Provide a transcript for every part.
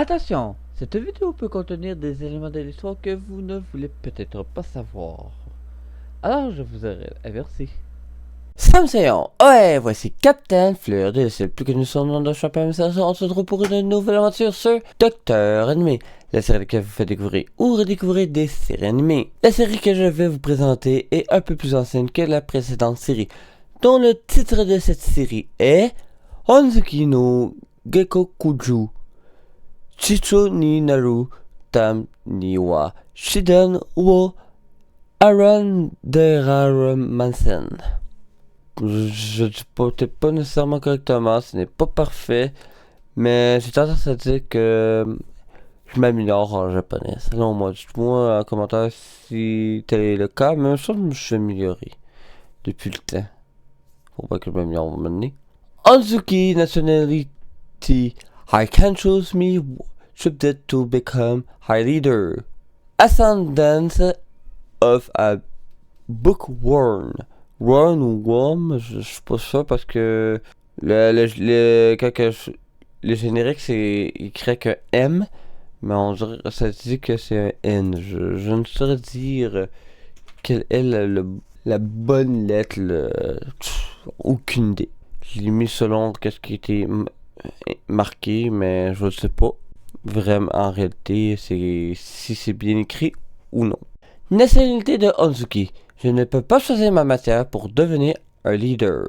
Attention, cette vidéo peut contenir des éléments de l'histoire que vous ne voulez peut-être pas savoir. Alors je vous avertis. Samseon, ouais, voici Captain Fleur de Ciel, plus connu sous le nom de champion message. On se retrouve pour une nouvelle aventure sur Docteur Animé, la série qui vous fait découvrir ou redécouvrir des séries animées. La série que je vais vous présenter est un peu plus ancienne que la précédente série, dont le titre de cette série est Hanzuki no Gekkokuju Chicho ni Naru Tam ni wa Shidan wo Aranderamansen. Je dis peut-être pas nécessairement correctement, ce n'est pas parfait, mais j'ai tendance à dire que je m'améliore en japonais. Selon moi, dites-moi en commentaire si tel est le cas, mais je pense que je me suis amélioré depuis le temps. Faut pas que je m'améliore à un moment donné. Anzuki nationality, I can choose me, should to become high leader. Ascendance of a bookworm. Run ou Worm, je suis pas sûr parce que le générique c'est écrit qu'un M, mais on dirait ça dit que c'est un N. Je ne saurais dire quelle est la bonne lettre. Aucune idée. Je l'ai mis selon qu'est-ce qui était marqué, mais je ne sais pas vraiment en réalité si c'est bien écrit ou non. Nationalité de Hanzuki. Je ne peux pas choisir ma matière pour devenir un leader.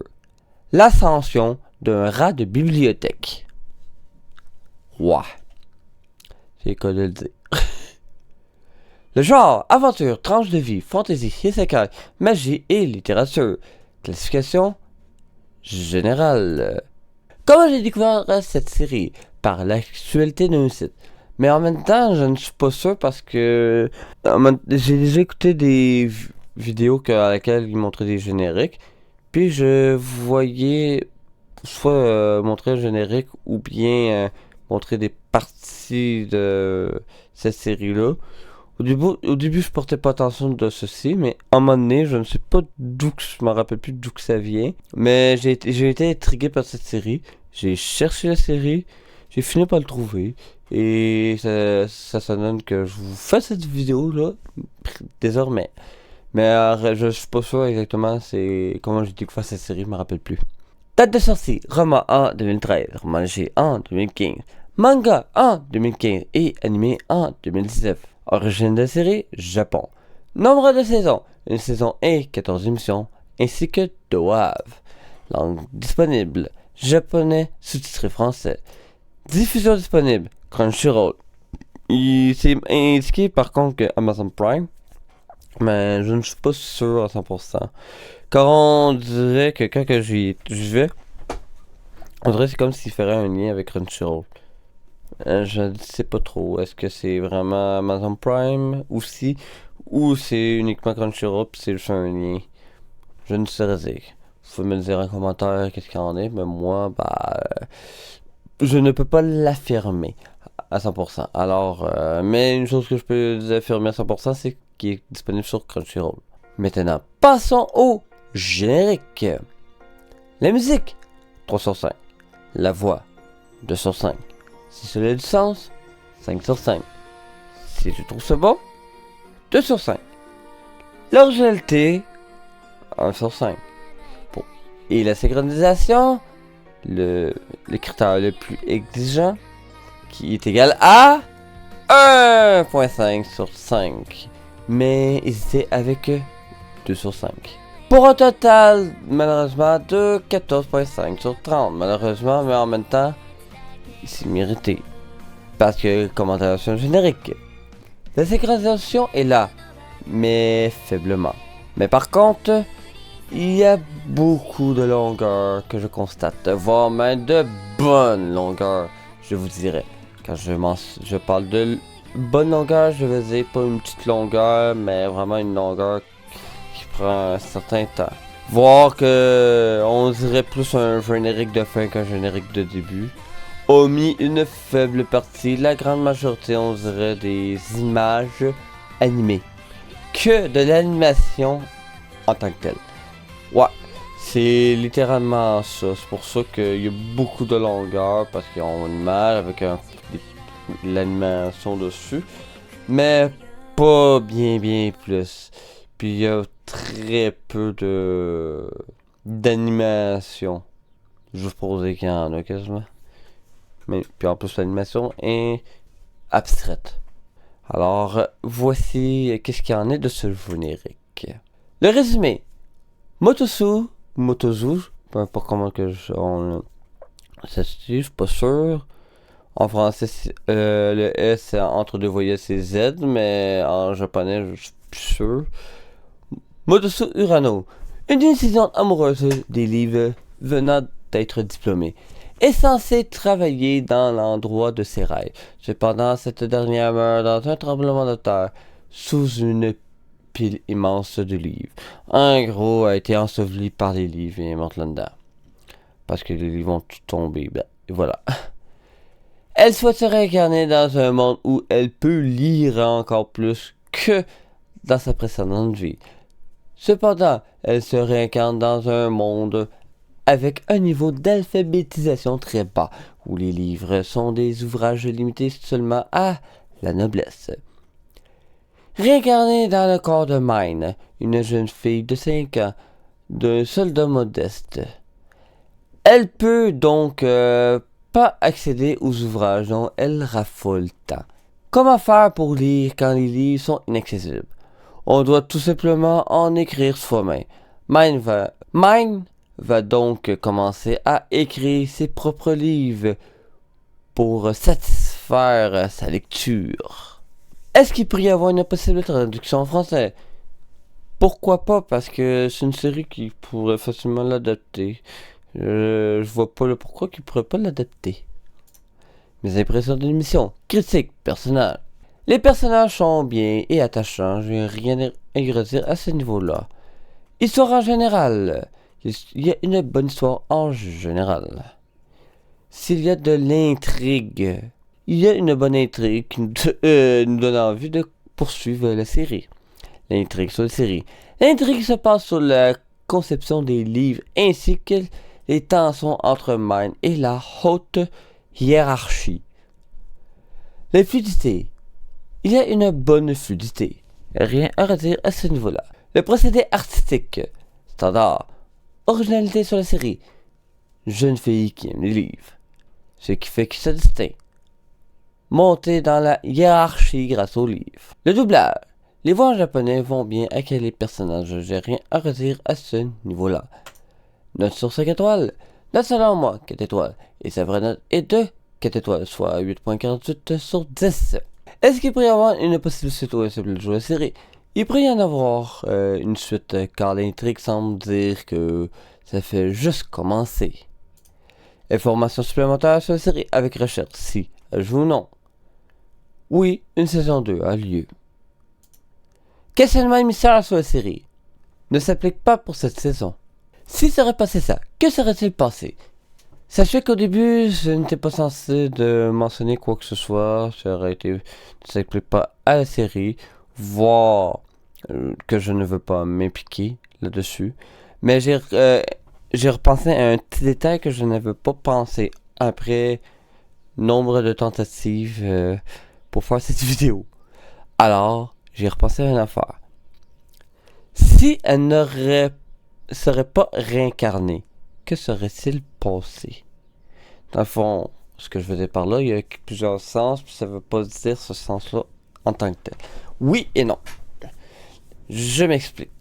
L'ascension d'un rat de bibliothèque. Ouah. C'est quoi de le dire. Le genre, aventure, tranche de vie, fantasy, isekai, magie et littérature. Classification générale. Comment j'ai découvert cette série? Par l'actualité d'un site. Mais en même temps, je ne suis pas sûr parce que j'ai déjà écouté des vidéos à laquelle ils montraient des génériques. Puis je voyais soit montrer un générique ou bien montrer des parties de cette série-là. Au début, je portais pas attention de ceci, mais à un moment donné, je ne sais pas d'où, je me rappelle plus d'où que ça vient. Mais j'ai été intrigué par cette série. J'ai cherché la série, j'ai fini par le trouver. Et ça donne que je vous fais cette vidéo-là désormais. Mais je suis pas sûr exactement c'est comment j'ai découvert cette série, je me rappelle plus. Date de sortie, roman en 2013, roman léger en 2015, manga en 2015 et animé en 2019. Origine de la série, Japon. Nombre de saisons, une saison et 14 émissions, ainsi que 2 WAV. Langue disponible, japonais sous-titré français. Diffusion disponible, Crunchyroll. Il s'est indiqué par contre que Amazon Prime, mais je ne suis pas sûr à 100%. Car on dirait que quand que j'y vais, on dirait que c'est comme s'il ferait un lien avec Crunchyroll. Je ne sais pas trop. Est-ce que c'est vraiment Amazon Prime aussi, ou c'est uniquement Crunchyroll puis c'est juste un lien? Je ne saurais dire. Vous pouvez me le dire en commentaire qu'est-ce qu'il en est, mais moi, je ne peux pas l'affirmer à 100%. Alors, mais une chose que je peux affirmer à 100%, c'est qu'il est disponible sur Crunchyroll. Maintenant, passons au générique. La musique, 3 sur 5. La voix, 2 sur 5. Si cela a du sens, 5 sur 5. Si tu trouves ça bon, 2 sur 5. L'originalité, 1 sur 5. Bon. Et la synchronisation, le critère le plus exigeant, qui est égal à 1.5 sur 5. Mais hésitez avec 2 sur 5. Pour un total, malheureusement, de 14.5 sur 30. Malheureusement, mais en même temps, c'est mérité. Parce que commentation générique. La synchronisation est là, mais faiblement. Mais par contre, il y a beaucoup de longueurs que je constate, voire même de bonnes longueurs, je vous dirais. Quand je parle de bonne longueur, je veux dire pas une petite longueur, mais vraiment une longueur qui prend un certain temps. Voir que on dirait plus un générique de fin qu'un générique de début. Omis une faible partie, la grande majorité on dirait des images animées. Que de l'animation en tant que telle. Ouais, c'est littéralement ça. C'est pour ça qu'il y a beaucoup de longueur, parce qu'ils ont une image avec l'animation dessus, mais pas bien plus. Puis il y a très peu d'animation. Juste pour dire qu'il y en a quasiment. Mais puis en plus l'animation est abstraite. Alors voici qu'est-ce qu'il y en est de ce générique. Le résumé. Motozu, peu importe comment que ça se dit, je suis pas sûr. En français, le S entre deux voyelles c'est Z, mais en japonais, je suis plus sûr. Motosu Urano, une étudiante amoureuse des livres venant d'être diplômée, est censée travailler dans l'endroit de ses rêves. Cependant, cette dernière meurt dans un tremblement de terre sous une pile immense de livres. Un gros a été enseveli par les livres et est morte là-dedans. Parce que les livres vont tout tomber. Ben, et voilà. Elle souhaite se réincarner dans un monde où elle peut lire encore plus que dans sa précédente vie. Cependant, elle se réincarne dans un monde avec un niveau d'alphabétisation très bas, où les livres sont des ouvrages limités seulement à la noblesse. Réincarnée dans le corps de Mine, une jeune fille de 5 ans, d'un soldat modeste. Elle peut donc pas accéder aux ouvrages dont elle raffole tant. Comment faire pour lire quand les livres sont inaccessibles? On doit tout simplement en écrire soi-même. Mine va donc commencer à écrire ses propres livres pour satisfaire sa lecture. Est-ce qu'il pourrait y avoir une possible traduction en français? Pourquoi pas, parce que c'est une série qui pourrait facilement l'adapter. Je vois pas le pourquoi qu'il pourrait pas l'adapter. Mes impressions de l'émission. Critique, personnages. Les personnages sont bien et attachants, je n'ai rien à dire à ce niveau-là. Histoire en général. Il y a une bonne histoire en général. S'il y a de l'intrigue, il y a une bonne intrigue qui nous donne envie de poursuivre la série. L'intrigue sur la série. L'intrigue se passe sur la conception des livres ainsi que les tensions entre Mine et la haute hiérarchie. La fluidité. Il y a une bonne fluidité. Rien à redire à ce niveau-là. Le procédé artistique. Standard. Originalité sur la série. Jeune fille qui aime les livres. Ce qui fait qu'il se distingue. Monter dans la hiérarchie grâce aux livres. Le doublage. Les voix en japonais vont bien avec les personnages. J'ai rien à redire à ce niveau-là. Note sur 5 étoiles. Note selon moi 4 étoiles. Et sa vraie note est de 4 étoiles, soit 8.48 sur 10. Est-ce qu'il pourrait y avoir une possible suite au de jouer la série? Il pourrait y en avoir une suite, car l'intrigue semble dire que ça fait juste commencer. Informations supplémentaires sur la série avec recherche si elle joue ou non. Oui, une saison 2 a lieu. Questionnement et mystère sur la série ne s'applique pas pour cette saison. Si serait passé ça, que serait-il passé? Sachez qu'au début, je n'étais pas censé de mentionner quoi que ce soit. Ça aurait été, ne s'applique pas à la série, voire que je ne veux pas m'impliquer là-dessus. Mais j'ai repensé à un petit détail que je n'avais pas pensé après nombre de tentatives pour faire cette vidéo. Alors, j'ai repensé à une affaire. Si elle serait pas réincarnée, que serait-il passé? Dans le fond, ce que je veux dire par là, il y a plusieurs sens, puis ça veut pas dire ce sens-là en tant que tel. Oui et non. Je m'explique.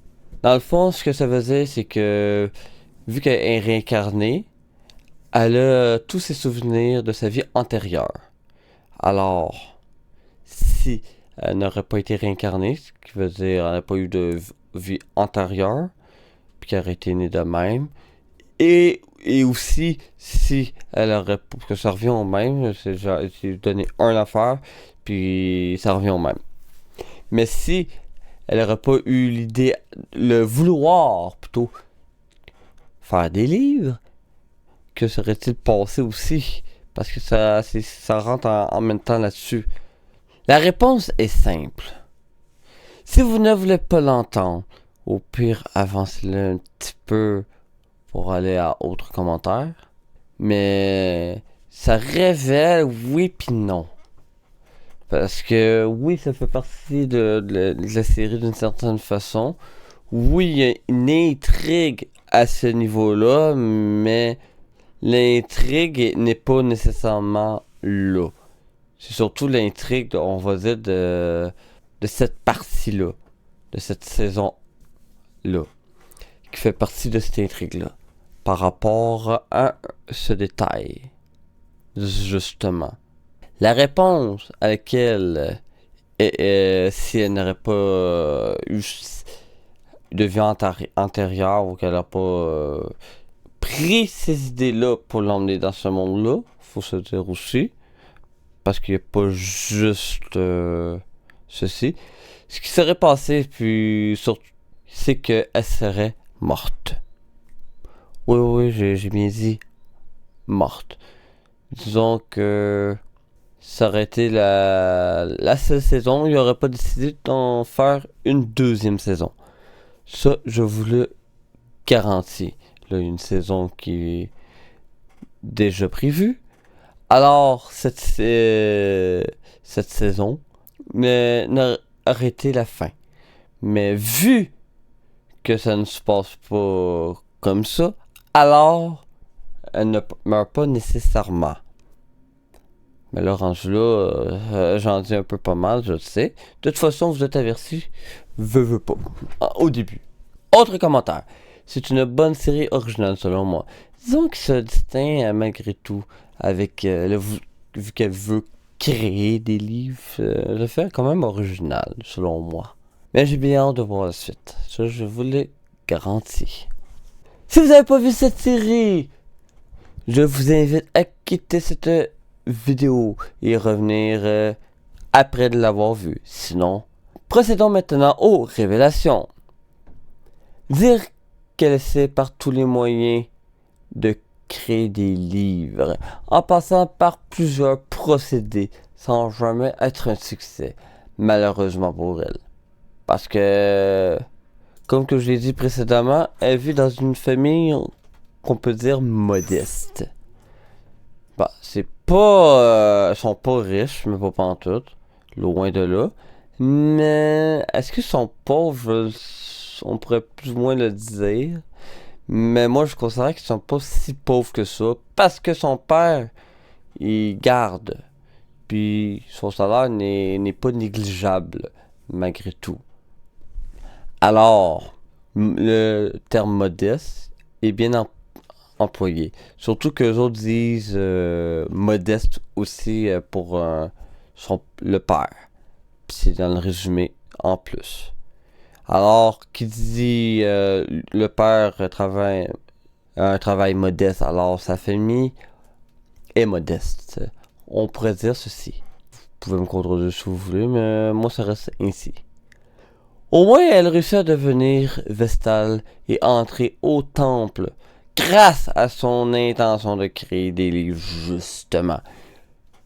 Dans le fond, ce que ça veut dire, c'est que, vu qu'elle est réincarnée, elle a tous ses souvenirs de sa vie antérieure. Alors, si elle n'aurait pas été réincarnée, ce qui veut dire qu'elle n'a pas eu de vie antérieure, puis qu'elle aurait été née de même, et aussi, si elle aurait, pour que ça revient au même, c'est donner un affaire, puis ça revient au même. Mais si elle n'aurait pas eu l'idée, le vouloir plutôt, faire des livres, que serait-il passé aussi? Parce que ça rentre en même temps là-dessus. La réponse est simple. Si vous ne voulez pas l'entendre, au pire, avancez-le un petit peu pour aller à autres commentaires. Mais ça révèle oui puis non. Parce que oui, ça fait partie de la série d'une certaine façon. Oui, il y a une intrigue à ce niveau-là, mais l'intrigue n'est pas nécessairement là. C'est surtout l'intrigue, on va dire, de cette partie-là, de cette saison-là, qui fait partie de cette intrigue-là, par rapport à ce détail, justement. La réponse à laquelle, si elle n'aurait pas eu de vie antérieure ou qu'elle n'a pas pris ces idées-là pour l'emmener dans ce monde-là, faut se dire aussi, parce qu'il n'y a pas juste ceci. Ce qui serait passé, puis surtout, c'est qu'elle serait morte. Oui, j'ai bien dit morte. Disons que ça aurait été la seule saison, il n'aurait pas décidé d'en faire une deuxième saison. Ça, je vous le garantis. Là, une saison qui est déjà prévue. Alors, cette saison aurait été la fin. Mais vu que ça ne se passe pas comme ça, alors elle ne meurt pas nécessairement. Mais là, rendu là, j'en dis un peu pas mal, je le sais. De toute façon, vous êtes avertis, veux pas, au début. Autre commentaire. C'est une bonne série originale selon moi. Disons qu'il se distingue malgré tout avec vu qu'elle veut créer des livres, le fait quand même original selon moi. Mais j'ai bien hâte de voir la suite. Ça, je vous le garantis. Si vous n'avez pas vu cette série, je vous invite à quitter cette vidéo et revenir après de l'avoir vue. Sinon, procédons maintenant aux révélations. Dire qu'elle essaie par tous les moyens de créer des livres, en passant par plusieurs procédés, sans jamais être un succès, malheureusement pour elle. Parce que, comme que je l'ai dit précédemment, elle vit dans une famille qu'on peut dire modeste. Bah, c'est pas... ils sont pas riches, mais pas pantoute, loin de là. Mais, est-ce qu'ils sont pauvres? On pourrait plus ou moins le dire. Mais moi, je considère qu'ils sont pas si pauvres que ça. Parce que son père, il garde. Puis son salaire n'est pas négligeable, malgré tout. Alors, le terme modeste est bien employé. Surtout que les autres disent modeste aussi pour le père. Puis c'est dans le résumé en plus. Alors, qui dit le père travaille un travail modeste, alors sa famille est modeste. On pourrait dire ceci. Vous pouvez me contredire si vous voulez, mais moi ça reste ainsi. Au moins, elle réussit à devenir Vestale et entrer au temple grâce à son intention de créer des livres, justement.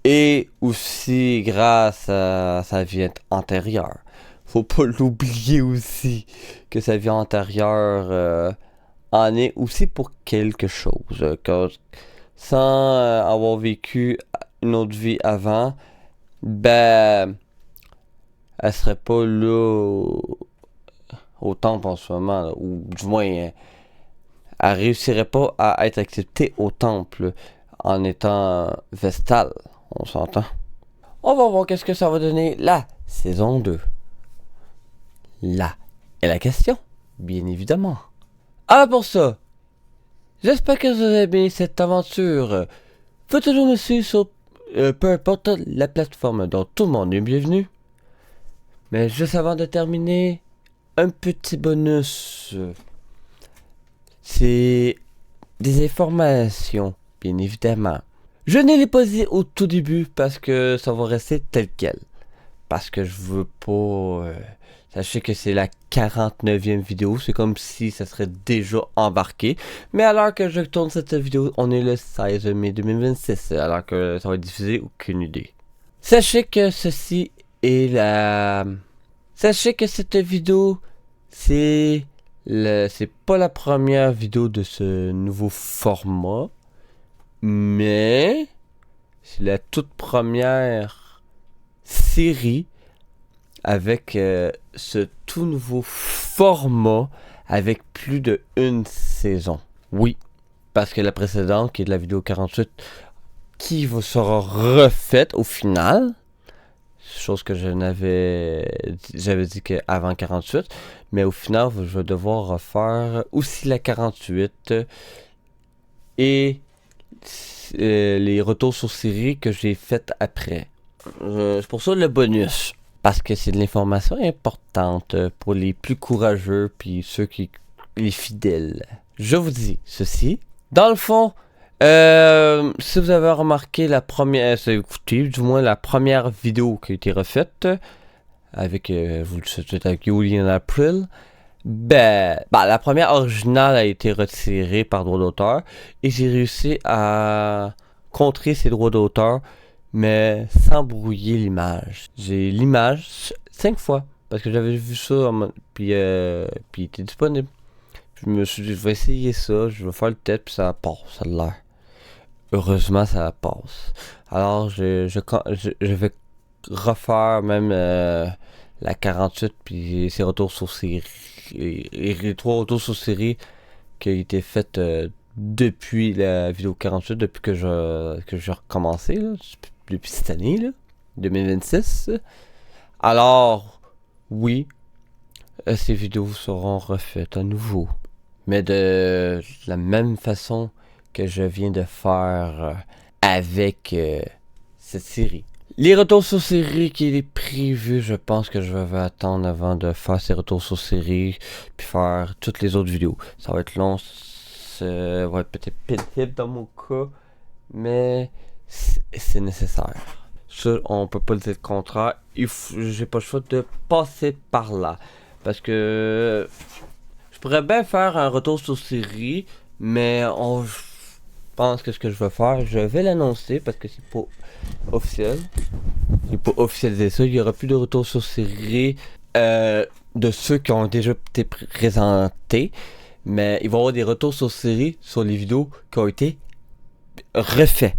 Et aussi grâce à sa vie antérieure. Faut pas l'oublier aussi que sa vie antérieure en est aussi pour quelque chose. Sans avoir vécu une autre vie avant, ben, elle serait pas là au temple en ce moment, là, ou du moins, elle réussirait pas à être acceptée au temple en étant Vestale, on s'entend. On va voir qu'est-ce que ça va donner la saison 2. Là est la question, bien évidemment. Alors pour ça, j'espère que vous avez aimé cette aventure. Faut toujours me suivre sur peu importe la plateforme dont tout le monde est bienvenu. Mais juste avant de terminer, un petit bonus. C'est des informations, bien évidemment. Je ne l'ai pas dit au tout début parce que ça va rester tel quel. Parce que je veux pas... sachez que c'est la 49e vidéo, c'est comme si ça serait déjà embarqué. Mais à l'heure que je tourne cette vidéo, on est le 16 mai 2026, alors que ça va être diffusé, aucune idée. Sachez que ceci est la... Sachez que cette vidéo, c'est pas la première vidéo de ce nouveau format, mais c'est la toute première série avec ce tout nouveau format avec plus de une saison. Oui, parce que la précédente, qui est de la vidéo 48, qui sera refaite au final, chose que j'avais dit qu'avant 48, mais au final, je vais devoir refaire aussi la 48 et les retours sur série que j'ai fait après. C'est pour ça le bonus, parce que c'est de l'information importante pour les plus courageux puis ceux qui les fidèles. Je vous dis ceci. Dans le fond, si vous avez remarqué la première, écoutez, du moins la première vidéo qui a été refaite avec, vous le savez, avec Yuli en April, la première originale a été retirée par droit d'auteur et j'ai réussi à contrer ces droits d'auteur, mais sans brouiller l'image. J'ai l'image 5 fois parce que j'avais vu ça, puis il était disponible. Je me suis dit, je vais essayer ça, je vais faire le test, puis ça passe, ça a l'air. Heureusement, ça passe. Alors, je vais refaire même la 48, puis ses retours sur série. Les 3 retours sur série qui ont été faits depuis la vidéo 48, depuis que j'ai recommencé, là, depuis cette année, là, 2026. Alors, oui, ces vidéos seront refaites à nouveau. Mais de la même façon que je viens de faire avec cette série. Les retours sur série qui est prévu, je pense que je vais attendre avant de faire ces retours sur série, puis faire toutes les autres vidéos. Ça va être long, ça va être peut-être pénible dans mon cas, mais c'est nécessaire. Ça, on peut pas le dire le contraire. J'ai pas le choix de passer par là. Parce que je pourrais bien faire un retour sur série, mais je pense que ce que je vais faire, je vais l'annoncer parce que c'est pas officiel. J'ai pas officialisé ça. Il y aura plus de retour sur série de ceux qui ont déjà été présentés, mais il va y avoir des retours sur série sur les vidéos qui ont été refaits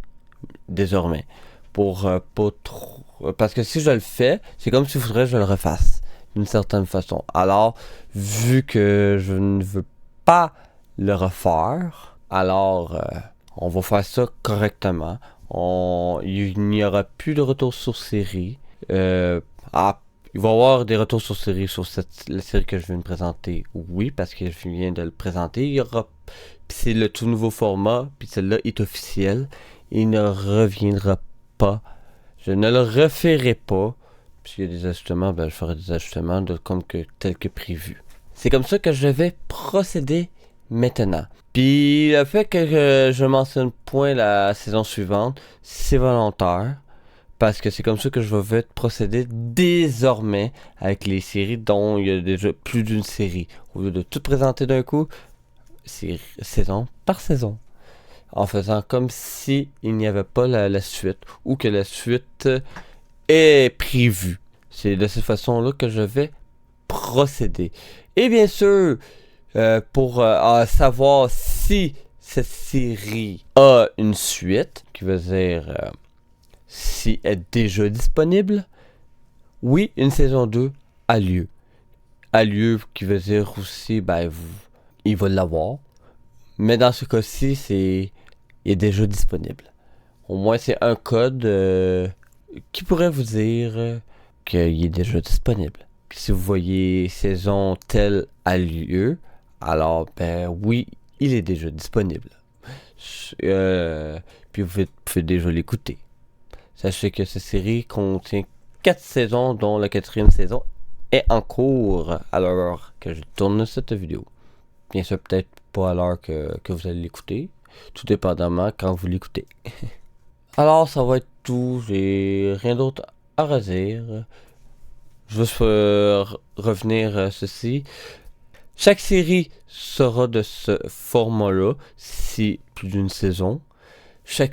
désormais. Pour pas trop. Parce que si je le fais, c'est comme s'il faudrait que je le refasse d'une certaine façon. Alors, vu que je ne veux pas le refaire, alors on va faire ça correctement. Il n'y aura plus de retour sur série. Il va y avoir des retours sur série sur la série que je viens de présenter. Oui, parce que je viens de le présenter. Il y aura. C'est le tout nouveau format. Puis celle-là est officielle. Il ne reviendra pas. Je ne le referai pas. S'il y a des ajustements, je ferai des ajustements tel que prévu. C'est comme ça que je vais procéder maintenant. Puis le fait que je mentionne point la saison suivante, c'est volontaire. Parce que c'est comme ça que je vais procéder désormais avec les séries dont il y a déjà plus d'une série. Au lieu de tout présenter d'un coup, c'est saison par saison. En faisant comme si il n'y avait pas la suite ou que la suite est prévue. C'est de cette façon-là que je vais procéder. Et bien sûr, pour savoir si cette série a une suite, qui veut dire si elle est déjà disponible, oui, une saison 2 a lieu. A lieu, qui veut dire aussi, il va l'avoir. Mais dans ce cas-ci, il est déjà disponible. Au moins, c'est un code qui pourrait vous dire qu'il est déjà disponible. Si vous voyez saison telle a lieu, alors, oui, il est déjà disponible. Puis vous pouvez déjà l'écouter. Sachez que cette série contient 4 saisons, dont la 4e saison est en cours à l'heure que je tourne cette vidéo. Bien sûr, peut-être pas à l'heure que vous allez l'écouter, tout dépendamment quand vous l'écoutez. Alors, ça va être tout. J'ai rien d'autre à redire. Je vais revenir à ceci. Chaque série sera de ce format-là, si plus d'une saison. Ça,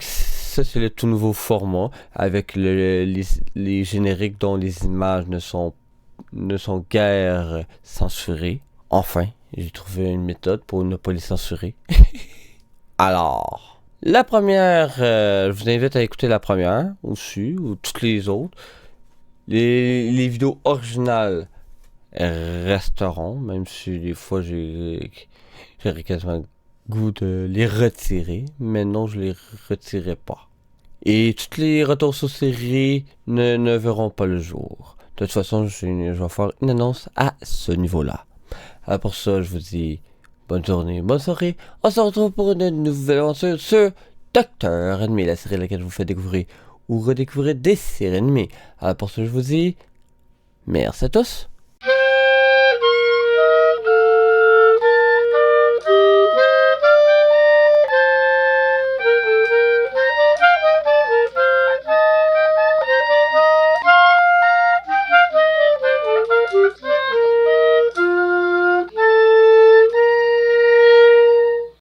c'est le tout nouveau format, avec les génériques dont les images ne sont guère censurées. Enfin, j'ai trouvé une méthode pour ne pas les censurer. Alors, la première, je vous invite à écouter la première aussi, ou toutes les autres. Les vidéos originales resteront, même si des fois j'aurais quasiment le goût de les retirer, mais non, je les retirerai pas. Et toutes les retours sur série ne verront pas le jour. De toute façon, je vais faire une annonce à ce niveau-là. Alors pour ça, je vous dis bonne journée, bonne soirée. On se retrouve pour une nouvelle aventure sur Docteur Ennemi, la série à laquelle je vous fais découvrir ou redécouvrir des séries animées. Alors pour ça, je vous dis merci à tous.